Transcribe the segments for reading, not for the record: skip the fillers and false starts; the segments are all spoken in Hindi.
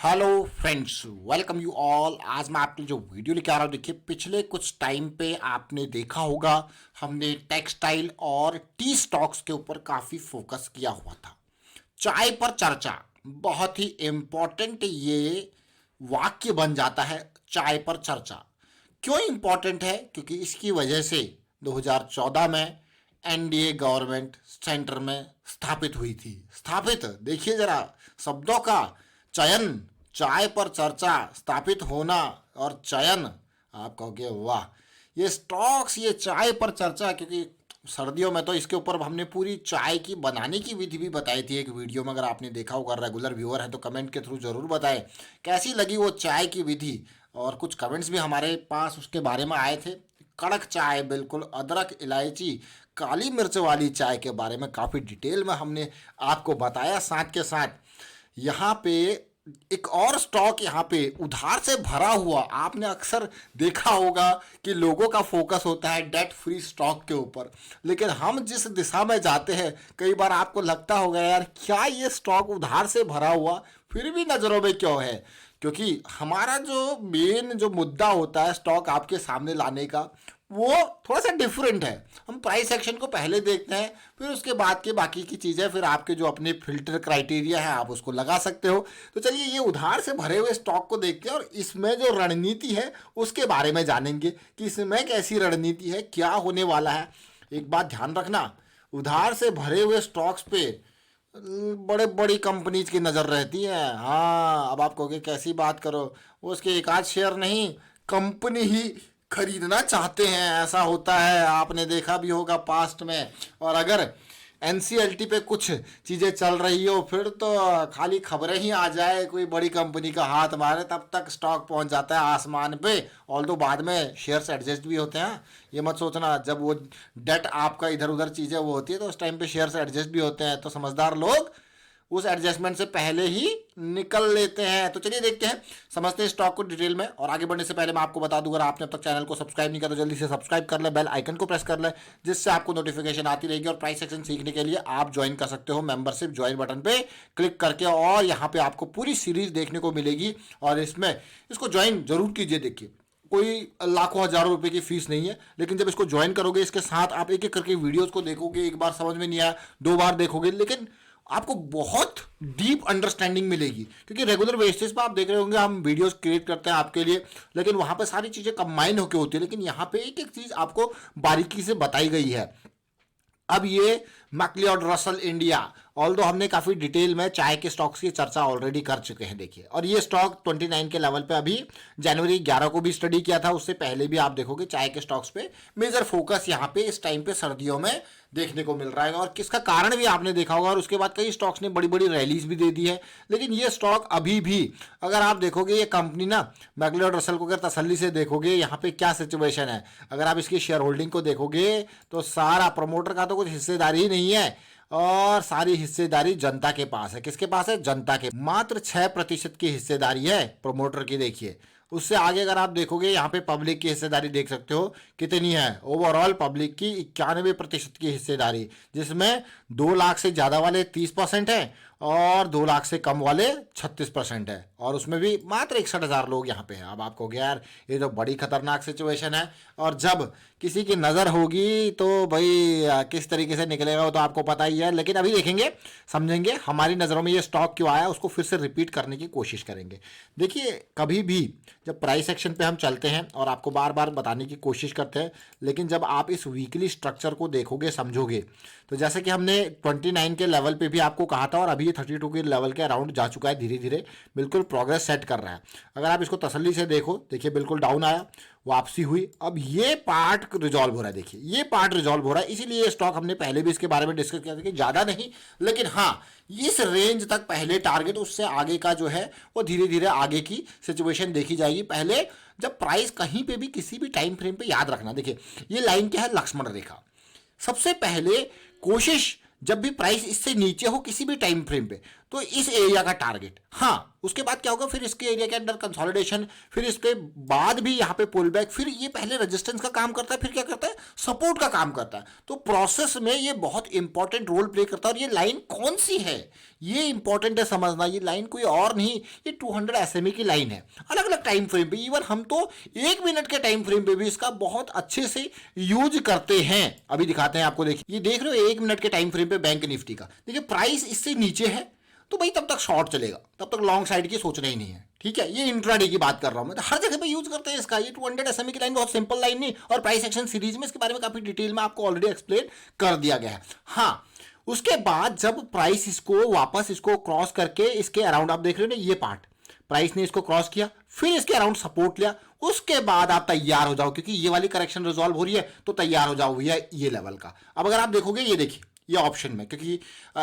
Hello friends, welcome you all. आज मैं आपके लिए जो वीडियो लेके आ रहा हूँ, देखिए पिछले कुछ टाइम पे आपने देखा होगा हमने टेक्सटाइल और टी स्टॉक्स के ऊपर काफ़ी फोकस किया हुआ था। चाय पर चर्चा बहुत ही इम्पोर्टेंट ये वाक्य बन जाता है। चाय पर चर्चा क्यों इम्पोर्टेंट है? क्योंकि इसकी वजह से 2014 में एनडीए गवर्नमेंट सेंटर में स्थापित हुई थी। स्थापित देखिए जरा शब्दों का चयन, चाय पर चर्चा, स्थापित होना और चयन। आप कहोगे वाह, ये स्टॉक्स, ये चाय पर चर्चा। क्योंकि सर्दियों में तो इसके ऊपर हमने पूरी चाय की बनाने की विधि भी बताई थी एक वीडियो में। अगर आपने देखा होगा, रेगुलर व्यूअर है तो कमेंट के थ्रू जरूर बताएं कैसी लगी वो चाय की विधि। और कुछ कमेंट्स भी हमारे पास उसके बारे में आए थे। कड़क चाय, बिल्कुल अदरक इलायची काली मिर्च वाली चाय के बारे में काफ़ी डिटेल में हमने आपको बताया। साथ के साथ यहाँ पे एक और स्टॉक यहाँ पे उधार से भरा हुआ, आपने अक्सर देखा होगा कि लोगों का फोकस होता है डेट फ्री स्टॉक के ऊपर। लेकिन हम जिस दिशा में जाते हैं, कई बार आपको लगता होगा यार क्या ये स्टॉक उधार से भरा हुआ फिर भी नज़रों में क्यों है? क्योंकि हमारा जो मेन जो मुद्दा होता है स्टॉक आपके सामने लाने का, वो थोड़ा सा डिफरेंट है। हम प्राइस एक्शन को पहले देखते हैं, फिर उसके बाद के बाकी की चीज़ें, फिर आपके जो अपने फिल्टर क्राइटेरिया है आप उसको लगा सकते हो। तो चलिए ये उधार से भरे हुए स्टॉक को देखते हैं और इसमें जो रणनीति है उसके बारे में जानेंगे कि इसमें कैसी रणनीति है, क्या होने वाला है। एक बात ध्यान रखना, उधार से भरे हुए स्टॉक्स पे बड़े बड़ी कंपनीज की नज़र रहती है। हाँ, अब आप कहोगे कैसी बात करो, वो उसके एक आध शेयर नहीं, कंपनी ही खरीदना चाहते हैं। ऐसा होता है, आपने देखा भी होगा पास्ट में। और अगर एनसीएलटी पे कुछ चीज़ें चल रही हो, फिर तो खाली खबरें ही आ जाए, कोई बड़ी कंपनी का हाथ मारे, तब तक स्टॉक पहुंच जाता है आसमान पे। ऑल दो बाद में शेयर्स एडजस्ट भी होते हैं। ये मत सोचना जब वो डेट आपका इधर उधर चीज़ें वो होती है तो उस टाइम पे शेयर्स एडजस्ट भी होते हैं। तो समझदार लोग उस एडजस्टमेंट से पहले ही निकल लेते हैं। तो चलिए देखते हैं, समझते हैं स्टॉक को डिटेल में। और आगे बढ़ने से पहले मैं आपको बता दूं, अगर आपने अब तक चैनल को सब्सक्राइब नहीं किया तो जल्दी से सब्सक्राइब कर ले, बेल आइकन को प्रेस कर ले, जिससे आपको नोटिफिकेशन आती रहेगी। और प्राइस सेक्शन सीखने के लिए आप ज्वाइन कर सकते हो मेंबरशिप ज्वाइन बटन पे क्लिक करके, और यहाँ पे आपको पूरी सीरीज देखने को मिलेगी। और इसमें इसको ज्वाइन जरूर कीजिए। देखिए कोई लाखों हजारों रुपए की फीस नहीं है, लेकिन जब इसको ज्वाइन करोगे, इसके साथ आप एक एक करके वीडियोस को देखोगे। एक बार समझ में नहीं आया, दो बार देखोगे, लेकिन आपको बहुत डीप अंडरस्टैंडिंग मिलेगी। क्योंकि रेगुलर बेसिस पे आप देख रहे होंगे हम वीडियोस क्रिएट करते हैं आपके लिए, लेकिन वहां पे सारी चीजें कंबाइन होकर होती है, लेकिन यहाँ पे एक एक चीज आपको बारीकी से बताई गई है। अब ये मैक्लियोड रसल इंडिया, ऑल्दो हमने काफ़ी डिटेल में चाय के स्टॉक्स की चर्चा ऑलरेडी कर चुके हैं। देखिए, और ये स्टॉक 29 के लेवल पे अभी जनवरी 11 को भी स्टडी किया था, उससे पहले भी आप देखोगे चाय के स्टॉक्स पे मेजर फोकस यहाँ पे इस टाइम पे सर्दियों में देखने को मिल रहा है। और किसका कारण भी आपने देखा होगा। और उसके बाद कई स्टॉक्स ने बड़ी बड़ी रैलीज भी दे दी है, लेकिन ये स्टॉक अभी भी, अगर आप देखोगे ये कंपनी ना, मैक्लियोड रसल को अगर तसल्ली से देखोगे, यहाँ पे क्या सिचुएशन है, अगर आप इसकी शेयर होल्डिंग को देखोगे तो सारा प्रमोटर का तो कुछ हिस्सेदारी ही नहीं है, और सारी हिस्सेदारी जनता के पास है। किसके पास है? जनता के। मात्र 6% की हिस्सेदारी है प्रमोटर की। देखिए उससे आगे अगर आप देखोगे, यहाँ पे पब्लिक की हिस्सेदारी देख सकते हो कितनी है। ओवरऑल पब्लिक की 91% की हिस्सेदारी, जिसमें 2 लाख से ज़्यादा वाले 30% है और 2 लाख से कम वाले 36% है। और उसमें भी मात्र 61,000 लोग यहाँ पे हैं। अब आपको यार ये तो बड़ी खतरनाक सिचुएशन है। और जब किसी की नज़र होगी तो भाई किस तरीके से निकलेगा वो तो आपको पता ही है। लेकिन अभी देखेंगे, समझेंगे, हमारी नज़रों में ये स्टॉक क्यों आया, उसको फिर से रिपीट करने की कोशिश करेंगे। देखिए कभी भी जब प्राइस एक्शन पे हम चलते हैं और आपको बार बार बताने की कोशिश करते हैं, लेकिन जब आप इस वीकली स्ट्रक्चर को देखोगे, समझोगे, तो जैसे कि हमने 29 के लेवल पे भी आपको कहा था, और अभी ये 32 के लेवल के अराउंड जा चुका है, धीरे धीरे बिल्कुल प्रोग्रेस सेट कर रहा है। अगर आप इसको तसल्ली से देखो, देखिए बिल्कुल डाउन आया, वापसी हुई, अब ये पार्ट रिजॉल्व हो रहा है। देखिए ये पार्ट रिजॉल्व हो रहा है, इसीलिए ये स्टॉक हमने पहले भी इसके बारे में डिस्कस किया था कि ज़्यादा नहीं, लेकिन हाँ इस रेंज तक पहले टारगेट, उससे आगे का जो है वो धीरे धीरे आगे की सिचुएशन देखी जाएगी। पहले जब प्राइस कहीं पे भी किसी भी टाइम फ्रेम पे, याद रखना, देखिए ये लाइन क्या है, लक्ष्मण रेखा। सबसे पहले कोशिश, जब भी प्राइस इससे नीचे हो किसी भी टाइम फ्रेम पे, तो इस एरिया का टारगेट। हाँ, उसके बाद क्या होगा, फिर इसके एरिया के अंदर कंसोलिडेशन, फिर इसके बाद भी यहाँ पे पुल बैक, फिर ये पहले रेजिस्टेंस का काम करता है, फिर क्या करता है, सपोर्ट का काम करता है। तो प्रोसेस में ये बहुत इंपॉर्टेंट रोल प्ले करता है। और ये लाइन कौन सी है, ये इंपॉर्टेंट है समझना। ये लाइन कोई और नहीं, ये 200 SMA की लाइन है। अलग अलग टाइम फ्रेम पे, इवन हम तो 1 मिनट के टाइम फ्रेम पे भी इसका बहुत अच्छे से यूज करते हैं। अभी दिखाते हैं आपको, देखिए ये देख रहे हो 1 मिनट के टाइम फ्रेम पे बैंक निफ्टी का, देखिए प्राइस इससे नीचे है तो भाई तब तक शॉर्ट चलेगा, तब तक लॉन्ग साइड की सोचना ही नहीं है। ठीक है, ये इंट्राडे की बात कर रहा हूं मैं, तो हर जगह पे यूज करते हैं इसका। ये 200 SMA की लाइन बहुत सिंपल लाइन नहीं, और प्राइस एक्शन सीरीज में इसके बारे में काफी डिटेल में आपको ऑलरेडी एक्सप्लेन कर दिया गया है। हाँ, उसके बाद जब प्राइस इसको वापस इसको क्रॉस करके इसके अराउंड, आप देख रहे हो ना, ये पार्ट प्राइस ने इसको क्रॉस किया, फिर इसके अराउंड सपोर्ट लिया, उसके बाद आप तैयार हो जाओ, क्योंकि ये वाली करेक्शन रिजॉल्व हो रही है, तो तैयार हो जाओ भैया ये लेवल का। अब अगर आप देखोगे, ये देखिए ये ऑप्शन में, क्योंकि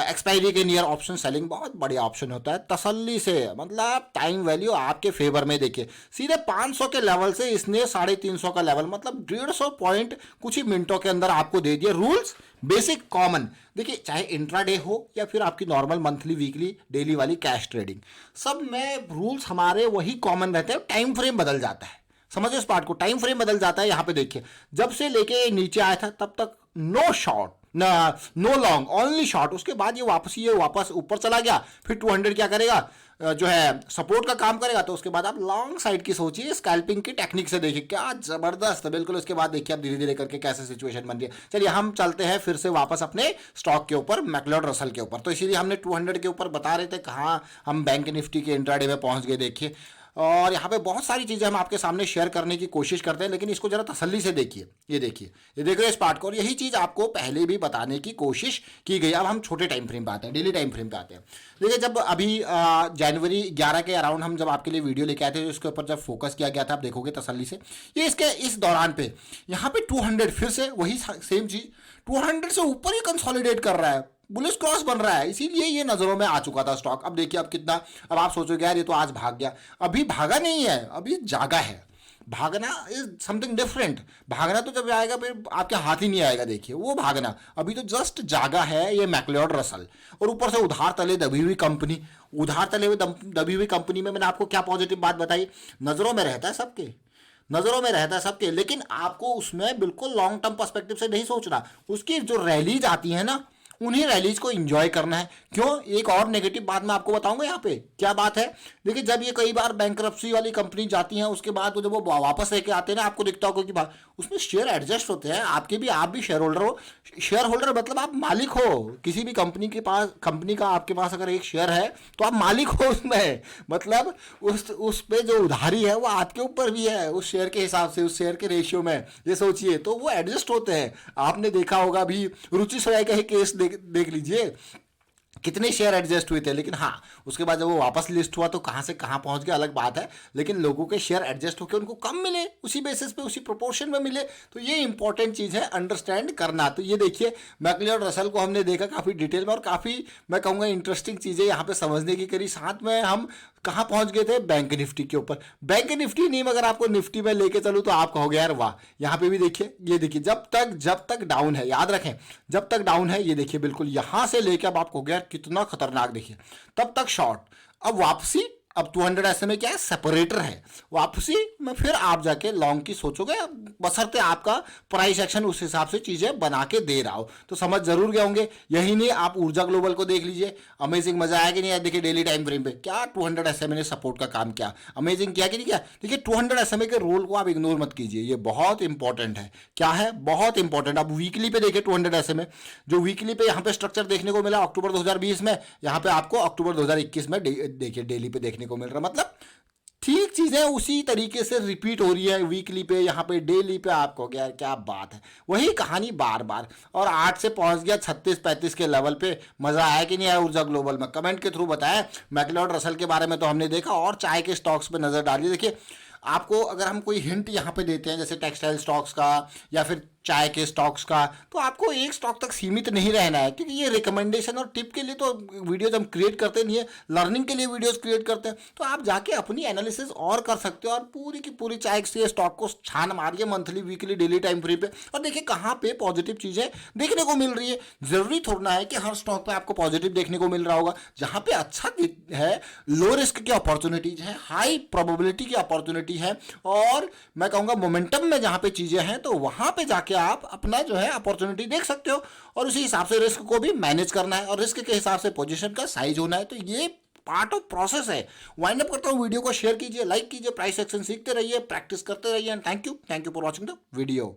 एक्सपायरी के नियर ऑप्शन सेलिंग बहुत बढ़िया ऑप्शन होता है, तसल्ली से, मतलब टाइम वैल्यू आपके फेवर में। देखिए सीधे 500 के लेवल से इसने 350 का लेवल, मतलब 150 पॉइंट कुछ ही मिनटों के अंदर आपको दे दिए। रूल्स बेसिक कॉमन, देखिए चाहे इंट्राडे हो या फिर आपकी नॉर्मल मंथली वीकली डेली वाली कैश ट्रेडिंग, सब में रूल्स हमारे वही कॉमन रहते हैं। टाइम फ्रेम बदल जाता है, समझो इस पार्ट को, टाइम फ्रेम बदल जाता है। यहां पे देखिए जब से लेके नीचे आया था तब तक no short, no long, only short. उसके बाद ये वापस ऊपर चला गया, फिर 200 क्या करेगा, जो है सपोर्ट का काम करेगा, तो उसके बाद आप लॉन्ग साइड की सोचिए, स्कैल्पिंग की टेक्निक से देखिए, क्या जबरदस्त बिल्कुल। उसके बाद देखिए आप धीरे धीरे करके कैसे सिचुएशन बन रही है। चलिए हम चलते हैं फिर से वापस अपने स्टॉक के ऊपर, मैक्लियोड रसल के ऊपर। तो इसीलिए हमने 200 के ऊपर बता रहे थे कहाँ हम बैंक निफ्टी के इंट्राडे में पहुंच गए, देखिए। और यहाँ पे बहुत सारी चीज़ें हम आपके सामने शेयर करने की कोशिश करते हैं, लेकिन इसको जरा तसल्ली से देखिए। ये देखिए, ये देख रहे हैं इस पार्ट को, और यही चीज़ आपको पहले भी बताने की कोशिश की गई। अब हम छोटे टाइम फ्रेम पे आते हैं, डेली टाइम फ्रेम पे आते हैं। देखिए जब अभी जनवरी 11 के अराउंड हम जब आपके लिए वीडियो लेके आए थे, उसके ऊपर जब फोकस किया गया था, आप देखोगे तसल्ली से, ये इसके इस दौरान पे यहाँ पे 200 फिर से वही सेम चीज़ 200 से ऊपर ही कंसोलिडेट कर रहा है, बुलिश क्रॉस बन रहा है, इसीलिए ये नजरों में आ चुका था स्टॉक। अब देखिए अब कितना, अब आप सोचोगे यार ये तो आज भाग गया, अभी भागा नहीं है, अभी जागा है। भागना इज समथिंग डिफरेंट, भागना तो जब आएगा फिर आपके हाथ ही नहीं आएगा, देखिए वो भागना। अभी तो जस्ट जागा है ये मैक्लियोड रसल, और ऊपर से उधार तले दबी हुई कंपनी। उधार तले हुए दबी हुई कंपनी में मैंने आपको क्या पॉजिटिव बात बताई, नजरों में रहता है सबके, नजरों में रहता है सबके, लेकिन आपको उसमें बिल्कुल लॉन्ग टर्म पर्सपेक्टिव से नहीं सोचना। उसकी जो रैलीज आती है ना, उन्हीं रैलीज को एंजॉय करना है। क्यों, एक और नेगेटिव बात मैं आपको बताऊंगा यहाँ पे, क्या बात है। देखिए जब ये कई बार बैंकरप्सी वाली कंपनी जाती हैं, उसके बाद जब वो वापस लेके आते हैं ना, आपको दिखता होगा कि उसमें शेयर एडजस्ट होते हैं आपके भी, आप भी शेयर होल्डर हो। शेयर होल्डर मतलब आप मालिक हो किसी भी कंपनी के पास, कंपनी का आपके पास अगर एक शेयर है तो आप मालिक हो उसमें, मतलब उस पे जो उधारी है वो आपके ऊपर भी है, उस शेयर के हिसाब से, उस शेयर के रेशियो में, ये सोचिए। तो वो एडजस्ट होते हैं। आपने देखा होगा अभी रुचि सोया का ही केस देख लीजिए, कितने शेयर एडजस्ट हुए थे, लेकिन हाँ उसके बाद जब वो वापस लिस्ट हुआ तो कहाँ से कहाँ पहुँच गया अलग बात है, लेकिन लोगों के शेयर एडजस्ट होकर उनको कम मिले, उसी बेसिस पे, उसी प्रोपोर्शन में मिले। तो ये इंपॉर्टेंट चीज़ है अंडरस्टैंड करना। तो ये देखिए मैक्लियोड रसल को हमने देखा काफ़ी डिटेल में, और काफ़ी मैं कहूँगा इंटरेस्टिंग चीज़ें यहाँ पे समझने की करी। साथ में हम कहाँ पहुँच गए थे, बैंक निफ्टी के ऊपर। बैंक निफ्टी नहीं, मगर आपको निफ्टी में लेके चलूँ तो आप कहोगे यार वाह। यहाँ पे भी देखिए, ये देखिए जब तक डाउन है, याद रखें जब तक डाउन है, ये देखिए बिल्कुल यहाँ से लेके अब आप कहोगे यार कितना खतरनाक, देखिए तब तक शॉर्ट, अब वापसी, अब 200 SMA क्या है, सेपरेटर है, वापसी में फिर आप जाके लॉन्ग की सोचोगे, बशर्ते आपका प्राइस एक्शन उस हिसाब से चीज़ें बना के दे रहा हो। तो समझ जरूर गए होंगे। यही नहीं, आप ऊर्जा ग्लोबल को देख लीजिए, अमेजिंग, मजा आया कि नहीं आया। देखिए डेली टाइम फ्रेम पे क्या 200 SMA ने सपोर्ट का काम किया, अमेजिंग किया कि नहीं किया। देखिए 200 SMA के रोल को आप इग्नोर मत कीजिए, ये बहुत इंपॉर्टेंट है। क्या है, बहुत इंपॉर्टेंट। आप वीकली पे देखिए 200 SMA, जो वीकली पे यहाँ पे स्ट्रक्चर देखने को मिला अक्टूबर 2020 में, यहाँ पे आपको अक्टूबर 2021 में देखिए डेली पे देखने को मिल रहा, मतलब ठीक चीजें उसी तरीके से रिपीट हो रही है वीकली पे, यहाँ पे डेली पे। आपको क्या क्या बात है, वही कहानी बार बार। और 8 से पहुंच गया 36-35 के लेवल पे। मजा आया कि नहीं आया ऊर्जा ग्लोबल में, कमेंट के थ्रू बताएं। मैक्लियोड रसल के बारे में तो हमने देखा, और चाय के स्टॉक्स पे नजर डालिए। देखिए आपको अगर हम कोई हिंट यहाँ पे देते हैं, जैसे टेक्सटाइल स्टॉक्स का या फिर चाय के स्टॉक्स का, तो आपको एक स्टॉक तक सीमित नहीं रहना है, क्योंकि ये रिकमेंडेशन और टिप के लिए तो वीडियोज हम क्रिएट करते नहीं है, लर्निंग के लिए वीडियोस क्रिएट करते हैं। तो आप जाके अपनी एनालिसिस और कर सकते हो और पूरी की पूरी चाय के स्टॉक को छान मारिए monthly, weekly, daily time free पे, और देखिए कहाँ पे पॉजिटिव चीजें देखने को मिल रही है। जरूरी थोड़ा है कि हर स्टॉक पे आपको पॉजिटिव देखने को मिल रहा होगा। जहां पे अच्छा है, लो रिस्क की अपॉर्चुनिटीज है, हाई प्रोबेबिलिटी की अपॉर्चुनिटी है, और मैं कहूंगा मोमेंटम में जहां पे चीजें हैं, तो वहां पे जाके आप अपना जो है अपॉर्चुनिटी देख सकते हो, और उसी हिसाब से रिस्क को भी मैनेज करना है, और रिस्क के हिसाब से पोजीशन का साइज होना है। तो ये पार्ट ऑफ प्रोसेस है। वाइंड अप करता हूँ, वीडियो को शेयर कीजिए, लाइक कीजिए, प्राइस एक्शन सीखते रहिए, प्रैक्टिस करते रहिए, and thank you for watching the video.